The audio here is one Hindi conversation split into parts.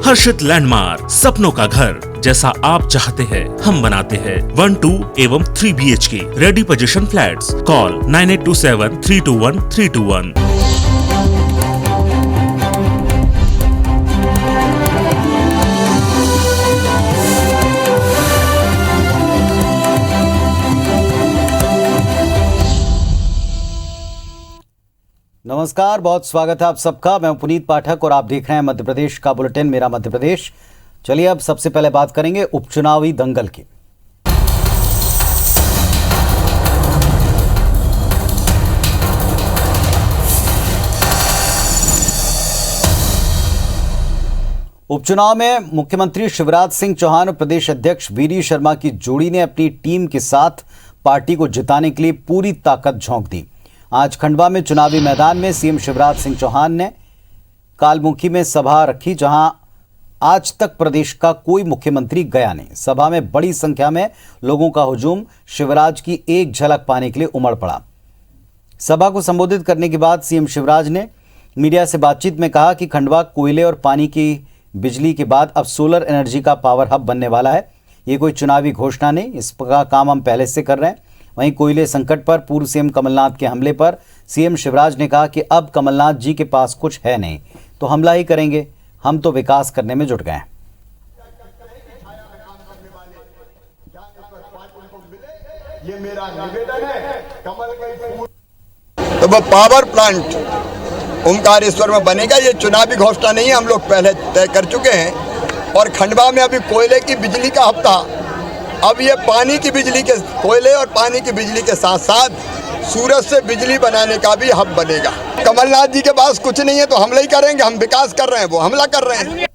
हर्षित लैंडमार्क, सपनों का घर जैसा आप चाहते हैं हम बनाते हैं। 1, 2 एवं 3 BHK ready position flats. Call 9827321321। नमस्कार, बहुत स्वागत है आप सबका। मैं पुनीत पाठक और आप देख रहे हैं मध्य प्रदेश का बुलेटिन, मेरा मध्य प्रदेश। चलिए अब सबसे पहले बात करेंगे उपचुनावी दंगल की। उपचुनाव में मुख्यमंत्री शिवराज सिंह चौहान और प्रदेश अध्यक्ष वीडी शर्मा की जोड़ी ने अपनी टीम के साथ पार्टी को जिताने के लिए पूरी ताकत झोंक दी। आज खंडवा में चुनावी मैदान में सीएम शिवराज सिंह चौहान ने कालमुखी में सभा रखी, जहां आज तक प्रदेश का कोई मुख्यमंत्री गया नहीं। सभा में बड़ी संख्या में लोगों का हुजूम शिवराज की एक झलक पाने के लिए उमड़ पड़ा। सभा को संबोधित करने के बाद सीएम शिवराज ने मीडिया से बातचीत में कहा कि खंडवा कोयले और पानी की बिजली के बाद अब सोलर एनर्जी का पावर हब बनने वाला है। ये कोई चुनावी घोषणा नहीं, इसका काम हम पहले से कर रहे हैं। वहीं कोयले संकट पर पूर्व सीएम कमलनाथ के हमले पर सीएम शिवराज ने कहा कि अब कमलनाथ जी के पास कुछ है नहीं तो हमला ही करेंगे, हम तो विकास करने में जुट गए हैं। ये मेरा निवेदन है। कमल के फूल तो वो पावर प्लांट ओमकारेश्वर में बनेगा। ये चुनावी घोषणा नहीं है, हम लोग पहले तय कर चुके हैं। और खंडवा में अभी कोयले की बिजली का हफ्ता, अब ये पानी की बिजली के, कोयले और पानी की बिजली के साथ साथ सूरज से बिजली बनाने का भी हब बनेगा। कमलनाथ जी के पास कुछ नहीं है तो हमला ही करेंगे। हम विकास कर रहे हैं, वो हमला कर रहे हैं।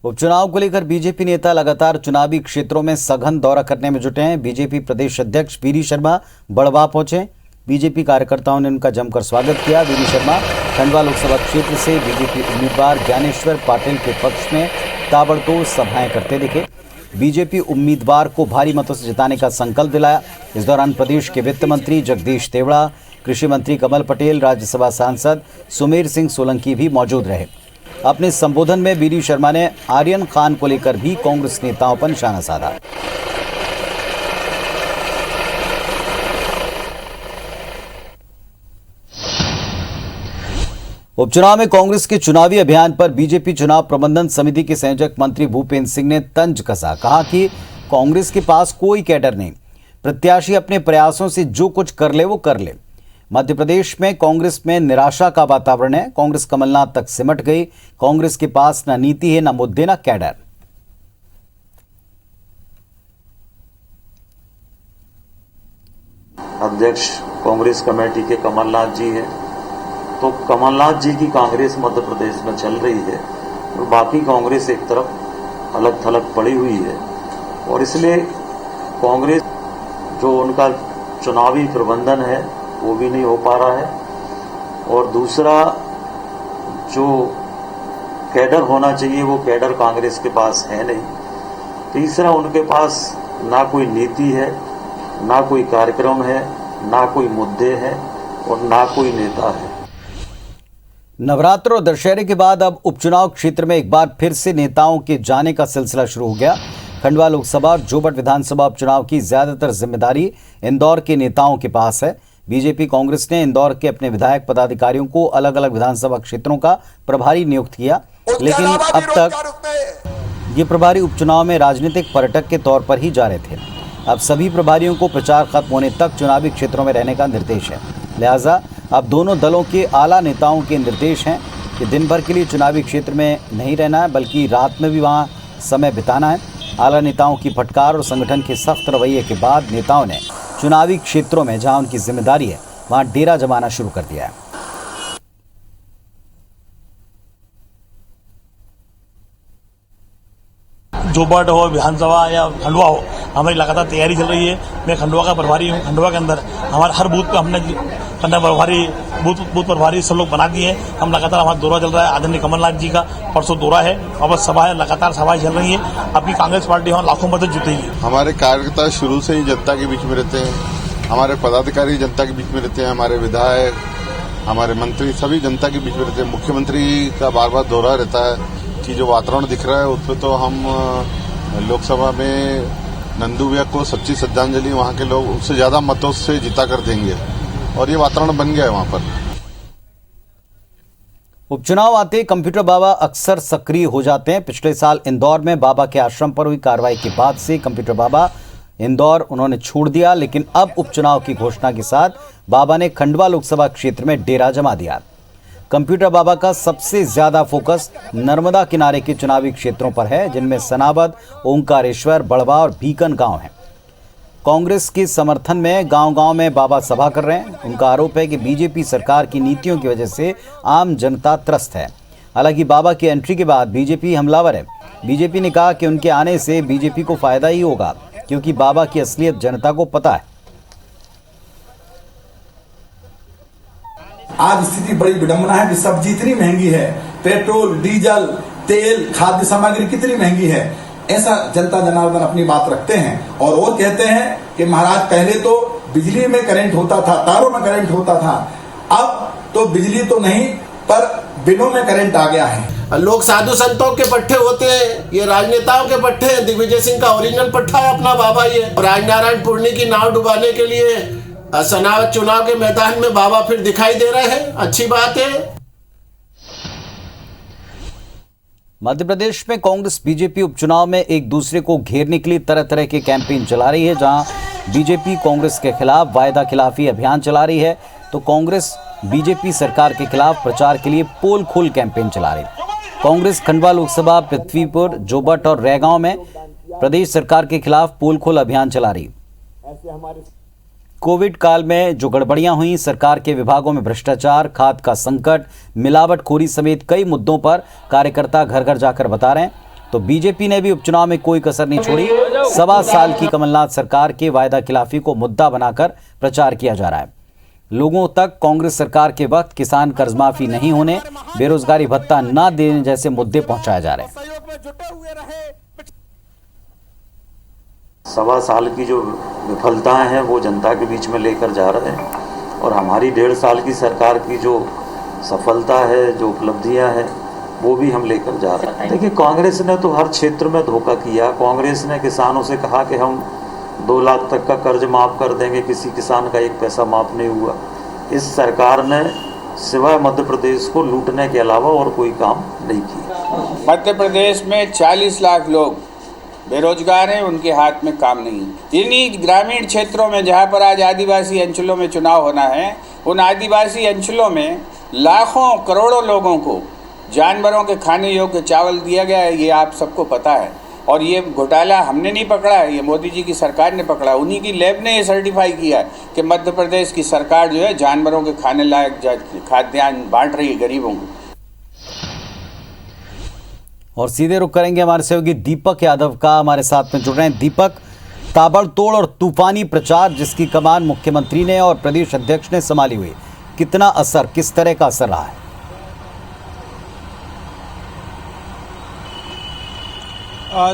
उपचुनाव को लेकर बीजेपी नेता लगातार चुनावी क्षेत्रों में सघन दौरा करने में जुटे हैं। बीजेपी प्रदेश अध्यक्ष वीडी शर्मा बड़वा पहुंचे। बीजेपी कार्यकर्ताओं ने उनका जमकर स्वागत किया। वीडी शर्मा खंडवा लोकसभा क्षेत्र से बीजेपी उम्मीदवार ज्ञानेश्वर पाटिल के पक्ष में ताबड़तोड़ सभाएं करते दिखे। बीजेपी उम्मीदवार को भारी मतों से जिताने का संकल्प दिलाया। इस दौरान प्रदेश के वित्त मंत्री जगदीश देवड़ा, कृषि मंत्री कमल पटेल, राज्यसभा सांसद सुमेर सिंह सोलंकी भी मौजूद रहे। अपने संबोधन में वीडी शर्मा ने आर्यन खान को लेकर भी कांग्रेस नेताओं पर निशाना साधा। उपचुनाव में कांग्रेस के चुनावी अभियान पर बीजेपी चुनाव प्रबंधन समिति के संयोजक मंत्री भूपेंद्र सिंह ने तंज कसा। कहा कि कांग्रेस के पास कोई कैडर नहीं, प्रत्याशी अपने प्रयासों से जो कुछ कर ले वो कर ले। मध्य प्रदेश में कांग्रेस में निराशा का वातावरण है। कांग्रेस कमलनाथ तक सिमट गई। कांग्रेस के पास न नीति है, न मुद्दे, न कैडर। अध्यक्ष कांग्रेस कमेटी के कमलनाथ जी हैं, तो कमलनाथ जी की कांग्रेस मध्य प्रदेश में चल रही है और बाकी कांग्रेस एक तरफ अलग थलग पड़ी हुई है। और इसलिए कांग्रेस जो उनका चुनावी प्रबंधन है वो भी नहीं हो पा रहा है। और दूसरा जो कैडर होना चाहिए वो कैडर कांग्रेस के पास है नहीं। तीसरा उनके पास ना कोई नीति है, ना कोई कार्यक्रम है, ना कोई मुद्दे हैं और ना कोई नेता है। नवरात्र और दशहरे के बाद अब उपचुनाव क्षेत्र में एक बार फिर से नेताओं के जाने का सिलसिला शुरू हो गया। खंडवा लोकसभा और जोबट विधानसभा उपचुनाव की ज्यादातर जिम्मेदारी इंदौर के नेताओं के पास है। बीजेपी कांग्रेस ने इंदौर के अपने विधायक पदाधिकारियों को अलग अलग विधानसभा क्षेत्रों का प्रभारी नियुक्त किया, लेकिन अब तक ये प्रभारी उपचुनाव में राजनीतिक पर्यटक के तौर पर ही जा रहे थे। अब सभी प्रभारियों को प्रचार खत्म होने तक चुनावी क्षेत्रों में रहने का निर्देश है। लिहाजा अब दोनों दलों के आला नेताओं के निर्देश हैं कि दिन भर के लिए चुनावी क्षेत्र में नहीं रहना है, बल्कि रात में भी वहां समय बिताना है। आला नेताओं की फटकार और संगठन के सख्त रवैये के बाद नेताओं ने चुनावी क्षेत्रों में जहां उनकी जिम्मेदारी है वहां डेरा जमाना शुरू कर दिया है। जोबट हो, विधानसभा या खंडवा हो, हमारी लगातार तैयारी चल रही है। मैं खंडवा का प्रभारी हूँ। खंडवा के अंदर हमारे हर बूथ पे हमने खंडवा प्रभारी, बूथ प्रभारी सब लोग बना दिए हैं। हम लगातार, हमारा दौरा चल रहा है। आदरणीय कमलनाथ जी का परसों दौरा है, वापस सभा है, लगातार सभाएं चल रही है। आपकी कांग्रेस पार्टी हम लाखों मदद जुटेगी। हमारे कार्यकर्ता शुरू से ही जनता के बीच में रहते हैं, हमारे पदाधिकारी जनता के बीच में रहते हैं, हमारे विधायक हमारे मंत्री सभी जनता के बीच में रहते हैं। मुख्यमंत्री का बार बार दौरा रहता है कि जो वातावरण दिख रहा है उस पर तो हम लोकसभा में नंदू भैया को सच्ची श्रद्धांजलि वहाँ के लोग उससे ज्यादा मतों से जीता कर देंगे और ये वातावरण बन गया है वहाँ पर। उपचुनाव आते कंप्यूटर बाबा अक्सर सक्रिय हो जाते हैं। पिछले साल इंदौर में बाबा के आश्रम पर हुई कार्रवाई के बाद से कंप्यूटर बाबा इंदौर उन्होंने छोड़ दिया, लेकिन अब उपचुनाव की घोषणा के साथ बाबा ने खंडवा लोकसभा क्षेत्र में डेरा जमा दिया। कंप्यूटर बाबा का सबसे ज्यादा फोकस नर्मदा किनारे के चुनावी क्षेत्रों पर है, जिनमें सनाबद, ओंकारेश्वर, बड़वा और भीकन गांव हैं। कांग्रेस के समर्थन में गांव-गांव में बाबा सभा कर रहे हैं। उनका आरोप है कि बीजेपी सरकार की नीतियों की वजह से आम जनता त्रस्त है। हालांकि बाबा की एंट्री के बाद बीजेपी हमलावर है। बीजेपी ने कहा कि उनके आने से बीजेपी को फायदा ही होगा, क्योंकि बाबा की असलियत जनता को पता है। आज स्थिति बड़ी विडंबना है कि सब्जी इतनी महंगी है, पेट्रोल, डीजल, तेल, खाद्य सामग्री कितनी महंगी है। ऐसा जनता जनार्दन अपनी बात रखते हैं और वो कहते हैं कि महाराज पहले तो बिजली में करंट होता था, तारों में करंट होता था, अब तो बिजली तो नहीं पर बिलों में करंट आ गया है। लोग साधु संतों के पट्टे होते हैं, ये राजनेताओं के पट्टे हैं। दिग्विजय सिंह का ओरिजिनल पट्टा है अपना बाबा ये। राजनारायण पूर्णी की नाव डुबाने के लिए सनावत चुनाव के मैदान में बाबा फिर दिखाई दे रहे हैं, अच्छी बात है। मध्य प्रदेश में कांग्रेस बीजेपी उपचुनाव में एक दूसरे को घेरने के लिए तरह तरह के कैंपेन चला रही है। जहां बीजेपी कांग्रेस के खिलाफ वायदा खिलाफी अभियान चला रही है, तो कांग्रेस बीजेपी सरकार के खिलाफ प्रचार के लिए पोल खोल कैंपेन चला रही है। कांग्रेस खंडवा लोकसभा, पृथ्वीपुर, जोबट और रैगांव में प्रदेश सरकार के खिलाफ पोल खोल अभियान चला रही है। कोविड काल में जो गड़बड़ियां हुई, सरकार के विभागों में भ्रष्टाचार, खाद का संकट, मिलावटखोरी समेत कई मुद्दों पर कार्यकर्ता घर घर जाकर बता रहे हैं। तो बीजेपी ने भी उपचुनाव में कोई कसर नहीं छोड़ी। 1.25 साल की कमलनाथ सरकार के वायदा खिलाफी को मुद्दा बनाकर प्रचार किया जा रहा है। लोगों तक कांग्रेस सरकार के वक्त किसान कर्जमाफी नहीं होने, बेरोजगारी भत्ता न देने जैसे मुद्दे पहुंचाए जा रहे हैं। 1.25 साल की जो विफलताएं हैं वो जनता के बीच में लेकर जा रहे हैं और हमारी 1.5 साल की सरकार की जो सफलता है, जो उपलब्धियां हैं, वो भी हम लेकर जा रहे हैं। देखिए, कांग्रेस ने तो हर क्षेत्र में धोखा किया। कांग्रेस ने किसानों से कहा कि हम 2 लाख तक का कर्ज माफ़ कर देंगे, किसी किसान का 1 पैसा माफ़ नहीं हुआ। इस सरकार ने सिवाय मध्य प्रदेश को लूटने के अलावा और कोई काम नहीं किया। मध्य प्रदेश में 40 लाख लोग बेरोजगार हैं, उनके हाथ में काम नहीं है। इन्हीं ग्रामीण क्षेत्रों में जहाँ पर आज आदिवासी अंचलों में चुनाव होना है, उन आदिवासी अंचलों में लाखों करोड़ों लोगों को जानवरों के खाने योग्य चावल दिया गया है, ये आप सबको पता है। और ये घोटाला हमने नहीं पकड़ा है, ये मोदी जी की सरकार ने पकड़ा। उन्हीं की लैब ने ये सर्टिफाई किया है कि मध्य प्रदेश की सरकार जो है जानवरों के खाने लायक खाद्यान्न बांट रही है गरीबों को। और सीधे रुख करेंगे हमारे सहयोगी दीपक यादव का, हमारे साथ में जुड़ रहे हैं। दीपक, ताबड़तोड़ और तूफानी प्रचार जिसकी कमान मुख्यमंत्री ने और प्रदेश अध्यक्ष ने संभाली हुई, कितना असर, किस तरह का असर रहा है?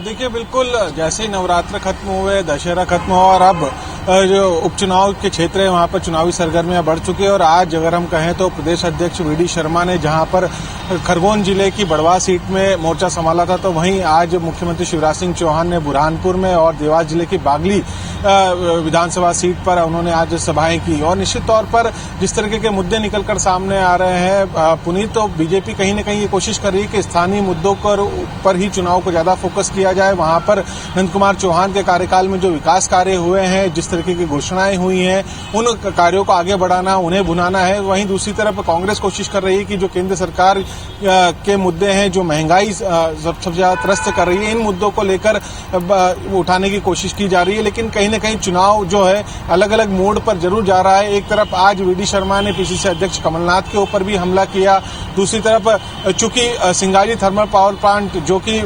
देखिए, बिल्कुल जैसे ही नवरात्र खत्म हुए, दशहरा खत्म हुआ और अब जो उपचुनाव के क्षेत्र है वहां पर चुनावी सरगर्मियां बढ़ चुकी है। और आज अगर हम कहें तो प्रदेश अध्यक्ष वीडी शर्मा ने जहां पर खरगोन जिले की बड़वा सीट में मोर्चा संभाला था, तो वहीं आज मुख्यमंत्री शिवराज सिंह चौहान ने बुरहानपुर में और देवास जिले की बागली विधानसभा सीट पर उन्होंने आज सभाएं की। और निश्चित तौर पर जिस तरीके के मुद्दे निकलकर सामने आ रहे हैं पुनीत, तो बीजेपी कहीं न कहीं ये कोशिश कर रही है कि स्थानीय मुद्दों पर ही चुनाव को ज्यादा फोकस किया जाए। वहां पर नंद कुमार चौहान के कार्यकाल में जो विकास कार्य हुए हैं, जिस तरीके की घोषणाएं हुई हैं, उन कार्यों को आगे बढ़ाना, उन्हें भुनाना है। वहीं दूसरी तरफ कांग्रेस कोशिश कर रही है कि जो केंद्र सरकार के मुद्दे हैं, जो महंगाई सबसे ज्यादा त्रस्त कर रही है, इन मुद्दों को लेकर उठाने की कोशिश की जा रही है। लेकिन कहीं न कहीं चुनाव जो है अलग अलग मोड़ पर जरूर जा रहा है। एक तरफ आज वीडी शर्मा ने पीसीसी अध्यक्ष कमलनाथ के ऊपर भी हमला किया, दूसरी तरफ चूंकि सिंगाजी थर्मल पावर प्लांट जो कि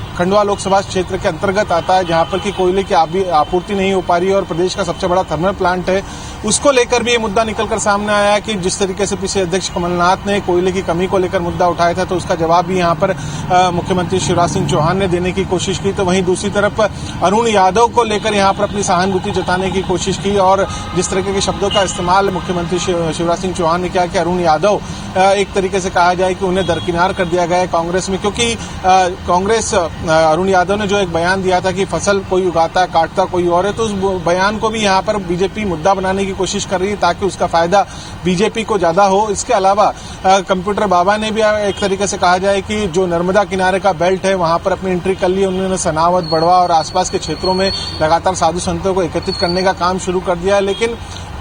खंडवा लोकसभा क्षेत्र के अंतर्गत आता है, जहां पर कि कोयले की आपूर्ति नहीं हो पा रही है और प्रदेश का सबसे बड़ा थर्मल प्लांट है, उसको लेकर भी ये मुद्दा निकलकर सामने आया है कि जिस तरीके से पीसीसी अध्यक्ष कमलनाथ ने कोयले की कमी को लेकर मुद्दा उठाया था, तो उसका जवाब भी यहाँ पर मुख्यमंत्री शिवराज सिंह चौहान ने देने की कोशिश की। तो वहीं दूसरी तरफ अरुण यादव को लेकर यहाँ पर अपनी सहानुभूति जताने की कोशिश की और जिस तरीके के शब्दों का इस्तेमाल मुख्यमंत्री शिवराज सिंह चौहान ने किया कि अरुण यादव एक तरीके से कहा जाए कि उन्हें दरकिनार कर दिया गया है कांग्रेस में, क्योंकि कांग्रेस अरुण यादव ने जो एक बयान दिया था कि फसल कोई उगाता है काटता कोई और है, तो उस बयान को भी यहाँ पर बीजेपी मुद्दा बनाने की कोशिश कर रही है ताकि उसका फायदा बीजेपी को ज्यादा हो। इसके अलावा कंप्यूटर बाबा ने भी एक तरीके से कहा जाए कि जो नर्मदा किनारे का बेल्ट है वहां पर अपनी एंट्री कर ली। उन्होंने सनावद, बड़वा और आसपास के क्षेत्रों में लगातार साधु संतों को एकत्रित करने का काम शुरू कर दिया है, लेकिन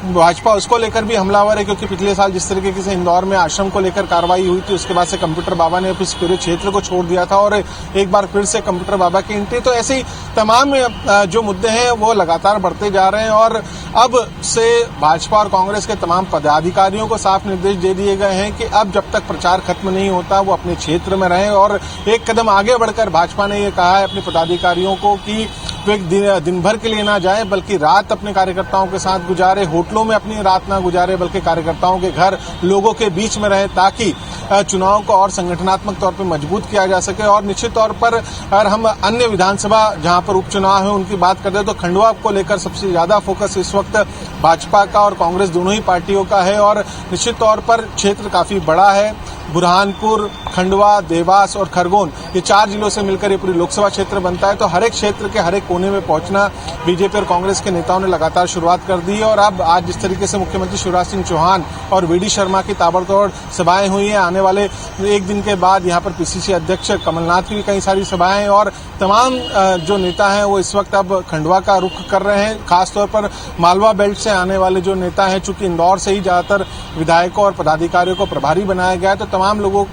भाजपा उसको लेकर भी हमलावर है, क्योंकि पिछले साल जिस तरीके से इंदौर में आश्रम को लेकर कार्रवाई हुई थी, उसके बाद से कंप्यूटर बाबा ने इस पूरे क्षेत्र को छोड़ दिया था और एक बार फिर से कंप्यूटर बाबा की एंट्री। तो ऐसे ही तमाम जो मुद्दे हैं वो लगातार बढ़ते जा रहे हैं और अब से भाजपा और कांग्रेस के तमाम पदाधिकारियों को साफ निर्देश दे दिए गए हैं कि अब जब तक प्रचार खत्म नहीं होता वो अपने क्षेत्र में रहें। और एक कदम आगे बढ़कर भाजपा ने ये कहा है अपने पदाधिकारियों को कि वे दिन भर के लिए ना जाए बल्कि रात अपने कार्यकर्ताओं के साथ गुजारे, होटलों में अपनी रात ना गुजारे बल्कि कार्यकर्ताओं के घर लोगों के बीच में रहे, ताकि चुनाव को और संगठनात्मक तौर पर मजबूत किया जा सके। और निश्चित तौर पर अगर हम अन्य विधानसभा जहां पर उपचुनाव है उनकी बात करते हैं तो खंडवा को लेकर सबसे ज्यादा फोकस इस वक्त भाजपा का और कांग्रेस दोनों ही पार्टियों का है और निश्चित तौर पर क्षेत्र काफी बड़ा है। बुरहानपुर, खंडवा, देवास और खरगोन, ये 4 जिलों से मिलकर ये पूरी लोकसभा क्षेत्र बनता है। तो हर एक क्षेत्र के हर एक कोने में पहुंचना बीजेपी और कांग्रेस के नेताओं ने लगातार शुरुआत कर दी है। और अब आज जिस तरीके से मुख्यमंत्री शिवराज सिंह चौहान और वीडी शर्मा की ताबड़तोड़ सभाएं हुई हैं, आने वाले एक दिन के बाद यहाँ पर पीसीसी अध्यक्ष कमलनाथ की भी कई सारी सभाएं हैं और तमाम जो नेता हैं वो इस वक्त अब खंडवा का रुख कर रहे हैं। खासतौर पर मालवा बेल्ट से आने वाले जो नेता हैं, चूंकि इंदौर से ही ज्यादातर विधायकों और पदाधिकारियों को प्रभारी बनाया गया है, तो तमाम लोगों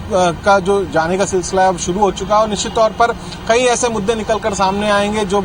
का जो जाने का सिलसिला अब शुरू हो चुका है। और निश्चित तौर पर कई ऐसे मुद्दे निकलकर सामने आएंगे, जो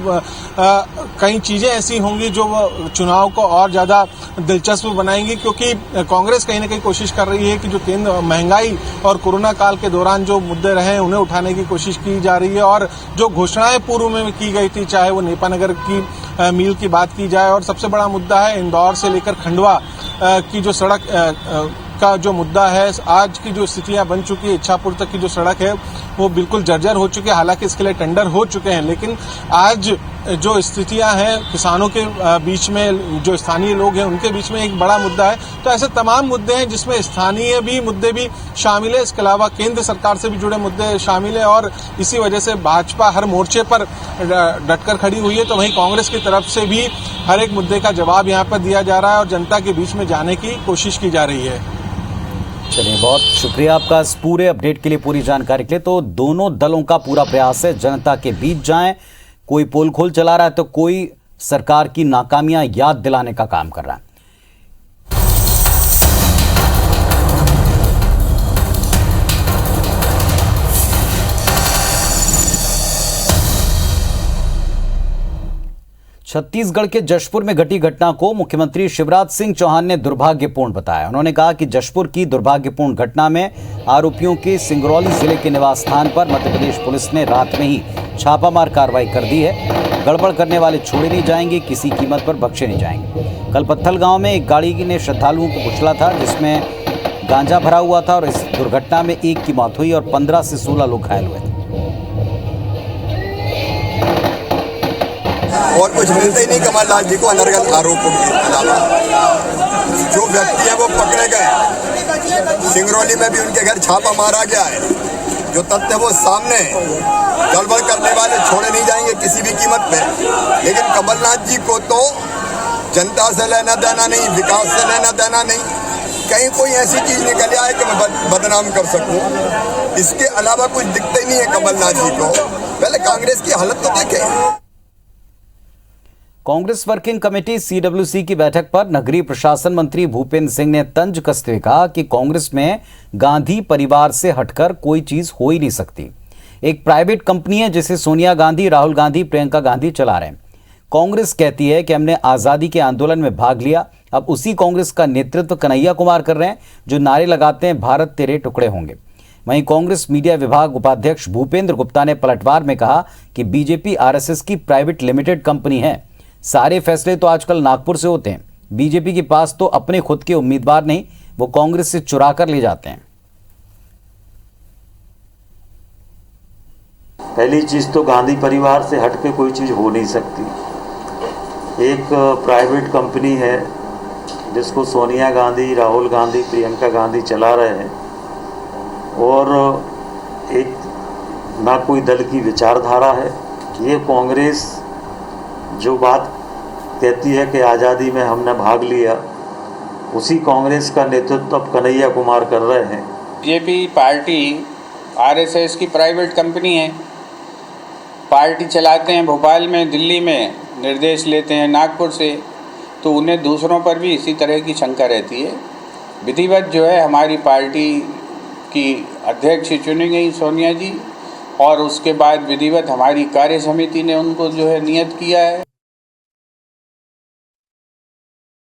कई चीजें ऐसी होंगी जो चुनाव को और ज्यादा दिलचस्प बनाएंगी, क्योंकि कांग्रेस कहीं ना कहीं कोशिश कर रही है कि जो केंद्र महंगाई और कोरोना काल के दौरान जो मुद्दे रहे हैं उन्हें उठाने की कोशिश की जा रही है। और जो घोषणाएं पूर्व में की गई थी, चाहे वो नेपानगर की मील की बात की जाए, और सबसे बड़ा मुद्दा है इंदौर से लेकर खंडवा की जो सड़क का जो मुद्दा है, आज की जो स्थितियां बन चुकी है, इच्छापुर तक की जो सड़क है वो बिल्कुल जर्जर हो चुकी है। हालांकि इसके लिए टेंडर हो चुके हैं, लेकिन आज जो स्थितियां हैं किसानों के बीच में, जो स्थानीय लोग हैं उनके बीच में एक बड़ा मुद्दा है। तो ऐसे तमाम मुद्दे हैं जिसमें स्थानीय भी मुद्दे भी शामिल है, इसके अलावा केंद्र सरकार से भी जुड़े मुद्दे शामिल है और इसी वजह से भाजपा हर मोर्चे पर डटकर खड़ी हुई है। तो वहीं कांग्रेस की तरफ से भी हर एक मुद्दे का जवाब यहाँ पर दिया जा रहा है और जनता के बीच में जाने की कोशिश की जा रही है। चलिए, बहुत शुक्रिया आपका इस पूरे अपडेट के लिए, पूरी जानकारी के लिए। तो दोनों दलों का पूरा प्रयास है जनता के बीच जाएं। कोई पोल खोल चला रहा है तो कोई सरकार की नाकामियां याद दिलाने का काम कर रहा है। छत्तीसगढ़ के जशपुर में घटी घटना को मुख्यमंत्री शिवराज सिंह चौहान ने दुर्भाग्यपूर्ण बताया। उन्होंने कहा कि जशपुर की दुर्भाग्यपूर्ण घटना में आरोपियों के सिंगरौली जिले के निवास स्थान पर मध्य प्रदेश पुलिस ने रात में ही छापामार कार्रवाई कर दी है। गड़बड़ करने वाले छोड़े नहीं जाएंगे, किसी कीमत पर बख्शे नहीं जाएंगे। कल पत्थल गांव में एक गाड़ी ने श्रद्धालुओं को कुचला था जिसमें गांजा भरा हुआ था और इस दुर्घटना में एक की मौत हुई और 15 से 16 लोग घायल हुए थे। और कुछ मिलते ही नहीं कमलनाथ जी को अनर्गल आरोपों के अलावा। जो व्यक्ति है वो पकड़े गए, सिंगरौली में भी उनके घर छापा मारा गया है। जो तथ्य वो सामने, गड़बड़ करने वाले छोड़े नहीं जाएंगे किसी भी कीमत पे। लेकिन कमलनाथ जी को तो जनता से लेना देना नहीं, विकास से लेना देना नहीं। कहीं कोई ऐसी चीज निकल आए कि मैं बदनाम कर सकूं, इसके अलावा कुछ दिखता ही नहीं है कमलनाथ जी को। पहले कांग्रेस की हालत तो देखें। कांग्रेस वर्किंग कमेटी सीडब्ल्यूसी की बैठक पर नगरीय प्रशासन मंत्री भूपेंद्र सिंह ने तंज कसते हुए कहा कि कांग्रेस में गांधी परिवार से हटकर कोई चीज हो ही नहीं सकती। एक प्राइवेट कंपनी है जिसे सोनिया गांधी, राहुल गांधी, प्रियंका गांधी चला रहे हैं। कांग्रेस कहती है कि हमने आजादी के आंदोलन में भाग लिया, अब उसी कांग्रेस का नेतृत्व कन्हैया कुमार कर रहे हैं जो नारे लगाते हैं भारत तेरे टुकड़े होंगे। वहीं कांग्रेस मीडिया विभाग उपाध्यक्ष भूपेंद्र गुप्ता ने पलटवार में कहा कि बीजेपी आरएसएस की प्राइवेट लिमिटेड कंपनी है, सारे फैसले तो आजकल नागपुर से होते हैं। बीजेपी के पास तो अपने खुद के उम्मीदवार नहीं, वो कांग्रेस से चुरा कर ले जाते हैं। पहली चीज तो गांधी परिवार से हटके कोई चीज हो नहीं सकती। एक प्राइवेट कंपनी है जिसको सोनिया गांधी, राहुल गांधी, प्रियंका गांधी चला रहे हैं, और एक ना कोई दल की विचारधारा है। ये कांग्रेस जो बात कहती है कि आज़ादी में हमने भाग लिया, उसी कांग्रेस का नेतृत्व अब कन्हैया कुमार कर रहे हैं। बीजेपी पार्टी आरएसएस की प्राइवेट कंपनी है, पार्टी चलाते हैं भोपाल में, दिल्ली में निर्देश लेते हैं नागपुर से, तो उन्हें दूसरों पर भी इसी तरह की शंका रहती है। विधिवत जो है हमारी पार्टी की अध्यक्ष चुनी गई सोनिया जी, और उसके बाद विधिवत हमारी कार्य समिति ने उनको जो है नियत किया है।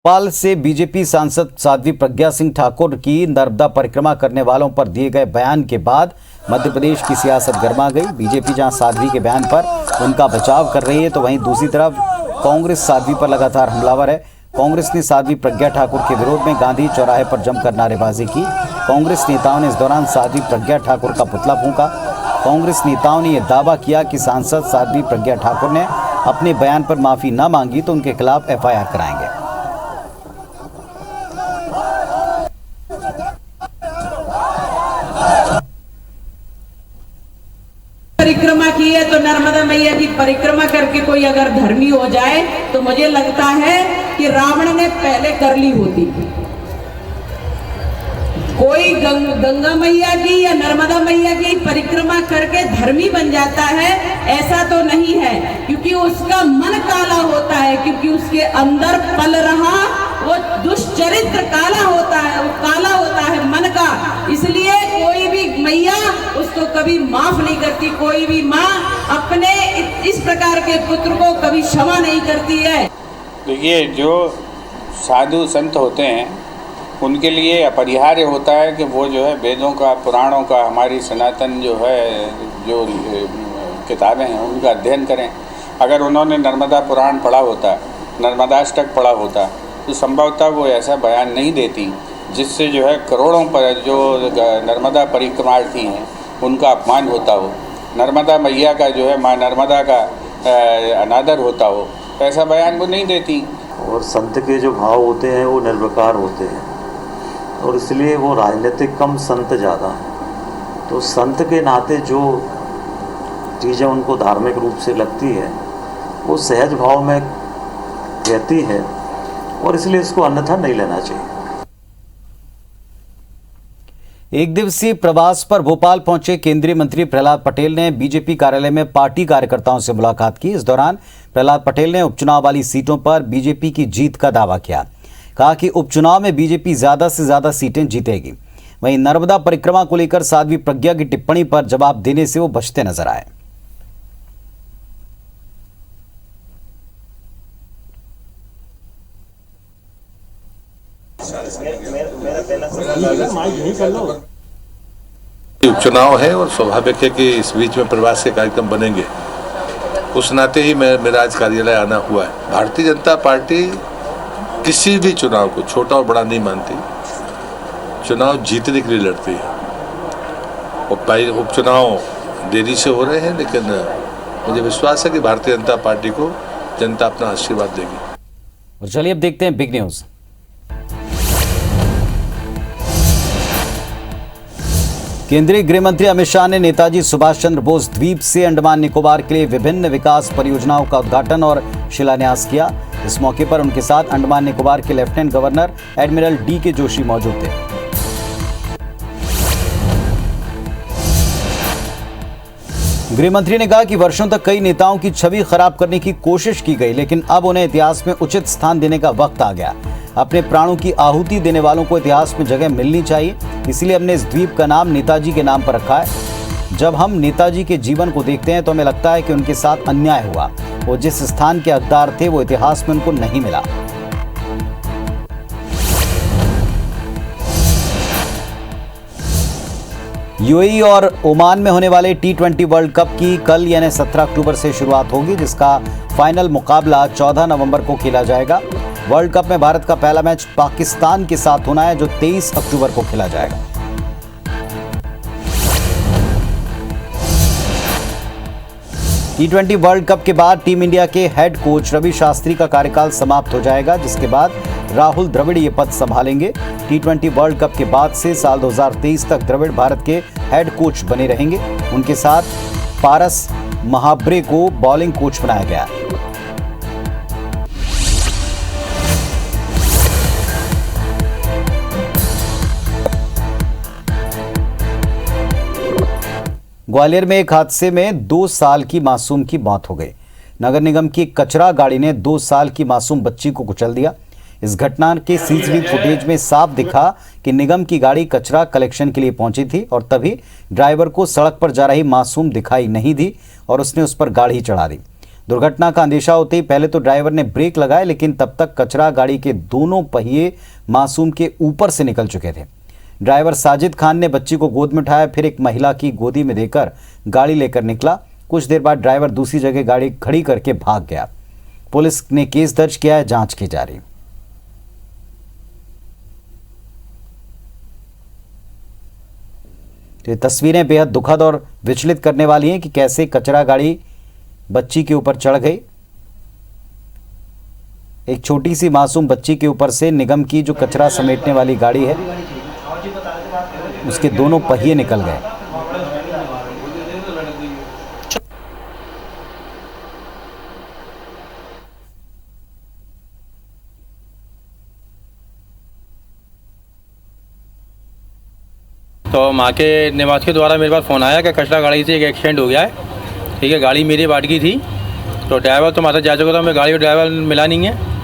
भोपाल से बीजेपी सांसद साध्वी प्रज्ञा सिंह ठाकुर की नर्मदा परिक्रमा करने वालों पर दिए गए बयान के बाद मध्य प्रदेश की सियासत गर्मा गई। बीजेपी जहां साध्वी के बयान पर उनका बचाव कर रही है, तो वहीं दूसरी तरफ कांग्रेस साध्वी पर लगातार हमलावर है। कांग्रेस ने साध्वी प्रज्ञा ठाकुर के विरोध में गांधी चौराहे पर जमकर नारेबाजी की। कांग्रेस नेताओं ने इस दौरान साध्वी प्रज्ञा ठाकुर का पुतला फूंका। कांग्रेस नेताओं ने यह दावा किया कि सांसद साध्वी प्रज्ञा ठाकुर ने अपने बयान पर माफी न मांगी तो उनके खिलाफ एफआईआर कराएंगे। परिक्रमा की है तो नर्मदा मैया की परिक्रमा करके कोई अगर धर्मी हो जाए तो मुझे लगता है कि रावण ने पहले कर ली होती। कोई गंगा मैया की या नर्मदा मैया की परिक्रमा करके धर्मी बन जाता है, ऐसा तो नहीं है, क्योंकि उसका मन काला होता है, क्योंकि उसके अंदर पल रहा वो दुष्चरित्र काला होता है, वो काला होता है मन का। इसलिए कोई भी मैया उसको कभी माफ नहीं करती, कोई भी माँ अपने इस प्रकार के पुत्र को कभी क्षमा नहीं करती है। देखिए, जो साधु संत होते हैं उनके लिए अपरिहार्य होता है कि वो जो है वेदों का, पुराणों का, हमारी सनातन जो है जो किताबें हैं उनका अध्ययन करें। अगर उन्होंने नर्मदा पुराण पढ़ा होता, नर्मदाष्टक पढ़ा होता, तो संभवतः वो ऐसा बयान नहीं देती जिससे जो है करोड़ों पर जो नर्मदा परिक्रमार्थी हैं उनका अपमान होता हो, नर्मदा मैया का जो है माँ नर्मदा का अनादर होता हो, ऐसा बयान वो नहीं देती। और संत के जो भाव होते हैं वो निर्विकार होते हैं, और इसलिए वो राजनीतिक कम, संत ज़्यादा। तो संत के नाते जो चीज़ें उनको धार्मिक रूप से लगती है वो सहज भाव में कहती है, और इसलिए इसको अन्यथा नहीं लेना चाहिए। एक दिवसीय प्रवास पर भोपाल पहुंचे केंद्रीय मंत्री प्रहलाद पटेल ने बीजेपी कार्यालय में पार्टी कार्यकर्ताओं से मुलाकात की। इस दौरान प्रहलाद पटेल ने उपचुनाव वाली सीटों पर बीजेपी की जीत का दावा किया। कहा कि उपचुनाव में बीजेपी ज्यादा से ज्यादा सीटें जीतेगी। वहीं नर्मदा परिक्रमा को लेकर साध्वी प्रज्ञा की टिप्पणी पर जवाब देने से वो बचते नजर आए। उपचुनाव है और स्वाभाविक है कि इस बीच में प्रवास के कार्यक्रम बनेंगे, उस नाते ही मेरा आज कार्यालय आना हुआ है। भारतीय जनता पार्टी किसी भी चुनाव को छोटा और बड़ा नहीं मानती, चुनाव जीतने के लिए लड़ती है। और उपचुनाव देरी से हो रहे हैं, लेकिन मुझे विश्वास है कि भारतीय जनता पार्टी को जनता अपना आशीर्वाद देगी। और चलिए अब देखते हैं बिग न्यूज। केंद्रीय गृह मंत्री अमित शाह ने नेताजी सुभाष चंद्र बोस द्वीप से अंडमान निकोबार के लिए विभिन्न विकास परियोजनाओं का उद्घाटन और शिलान्यास किया। इस मौके पर उनके साथ अंडमान निकोबार के lieutenant governor admiral DK. Joshi मौजूद थे। गृह मंत्री ने कहा कि वर्षों तक कई नेताओं की छवि खराब करने की कोशिश की गई, लेकिन अब उन्हें इतिहास में उचित स्थान देने का वक्त आ गया। अपने प्राणों की आहुति देने वालों को इतिहास में जगह मिलनी चाहिए, इसलिए हमने इस द्वीप का नाम नेताजी के नाम पर रखा है। जब हम नेताजी के जीवन को देखते हैं तो हमें लगता है कि उनके साथ अन्याय हुआ। वो जिस स्थान के हकदार थे वो इतिहास में उनको नहीं मिला। यूएई और ओमान में होने वाले T20 वर्ल्ड कप की कल यानी 17 अक्टूबर से शुरुआत होगी, जिसका फाइनल मुकाबला 14 नवंबर को खेला जाएगा। वर्ल्ड कप में भारत का पहला मैच पाकिस्तान के साथ होना है, जो 23 अक्टूबर को खेला जाएगा। T20 वर्ल्ड कप के बाद टीम इंडिया के हेड कोच रवि शास्त्री का कार्यकाल समाप्त हो जाएगा, जिसके बाद राहुल द्रविड़ ये पद संभालेंगे। T20 वर्ल्ड कप के बाद से साल 2023 तक द्रविड़ भारत के हेड कोच बने रहेंगे। उनके साथ पारस महाब्रे को बॉलिंग कोच बनाया गया। ग्वालियर में एक हादसे में 2 साल की मासूम की मौत हो गई। नगर निगम की कचरा गाड़ी ने 2 साल की मासूम बच्ची को कुचल दिया। इस घटना के सीसीटीवी फुटेज में साफ दिखा कि निगम की गाड़ी कचरा कलेक्शन के लिए पहुंची थी और तभी ड्राइवर को सड़क पर जा रही मासूम दिखाई नहीं दी और उसने उस पर गाड़ी चढ़ा दी। दुर्घटना का अंदेशा होते ही पहले तो ड्राइवर ने ब्रेक लगाए, लेकिन तब तक कचरा गाड़ी के दोनों पहिए मासूम के ऊपर से निकल चुके थे। ड्राइवर साजिद खान ने बच्ची को गोद में उठाया, फिर एक महिला की गोदी में देकर गाड़ी लेकर निकला। कुछ देर बाद ड्राइवर दूसरी जगह गाड़ी खड़ी करके भाग गया। पुलिस ने केस दर्ज किया है, जांच की जा रही। तो ये तस्वीरें बेहद दुखद और विचलित करने वाली हैं कि कैसे कचरा गाड़ी बच्ची के ऊपर चढ़ गई। एक छोटी सी मासूम बच्ची के ऊपर से निगम की जो कचरा समेटने वाली गाड़ी है, उसके दोनों पहिए निकल गए। तो माँ के निवास के द्वारा मेरे पास फ़ोन आया कि कचरा गाड़ी से एक एक्सीडेंट हो गया है। ठीक है, गाड़ी मेरी बाट की थी, तो ड्राइवर तो माता जा चुका था, मैं गाड़ी और ड्राइवर मिला नहीं है।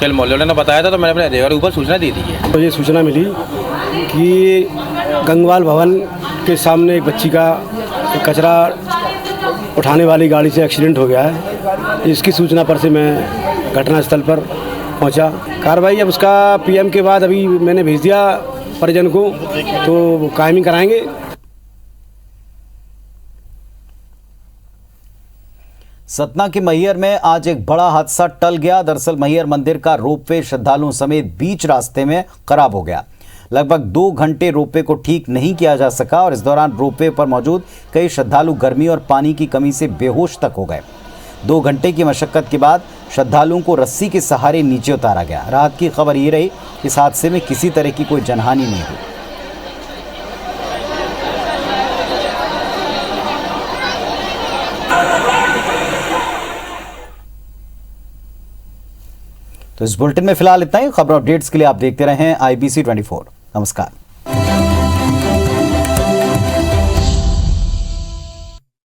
कल मोहल्ले ने बताया था, तो मैंने अपने अधिकारी ऊपर सूचना दे दी है। तो ये सूचना मिली कि गंगवाल भवन के सामने एक बच्ची का कचरा उठाने वाली गाड़ी से एक्सीडेंट हो गया है। इसकी सूचना पर से मैं घटनास्थल पर पहुंचा। कार्रवाई अब उसका पीएम के बाद अभी मैंने भेज दिया परिजन को, तो कायमी कराएंगे। सतना के मैहर में आज एक बड़ा हादसा टल गया। दरअसल मैहर मंदिर का रोपवे श्रद्धालुओं समेत बीच रास्ते में खराब हो गया। लगभग 2 घंटे रोपवे को ठीक नहीं किया जा सका और इस दौरान रोपवे पर मौजूद कई श्रद्धालु गर्मी और पानी की कमी से बेहोश तक हो गए। 2 घंटे की मशक्कत के बाद श्रद्धालुओं को रस्सी के सहारे नीचे उतारा गया। राहत की खबर ये रही कि इस हादसे में किसी तरह की कोई जनहानि नहीं हुई। तो इस बुलेटिन में फिलहाल इतना ही। खबर अपडेट्स के लिए आप देखते रहें IBC 24। नमस्कार।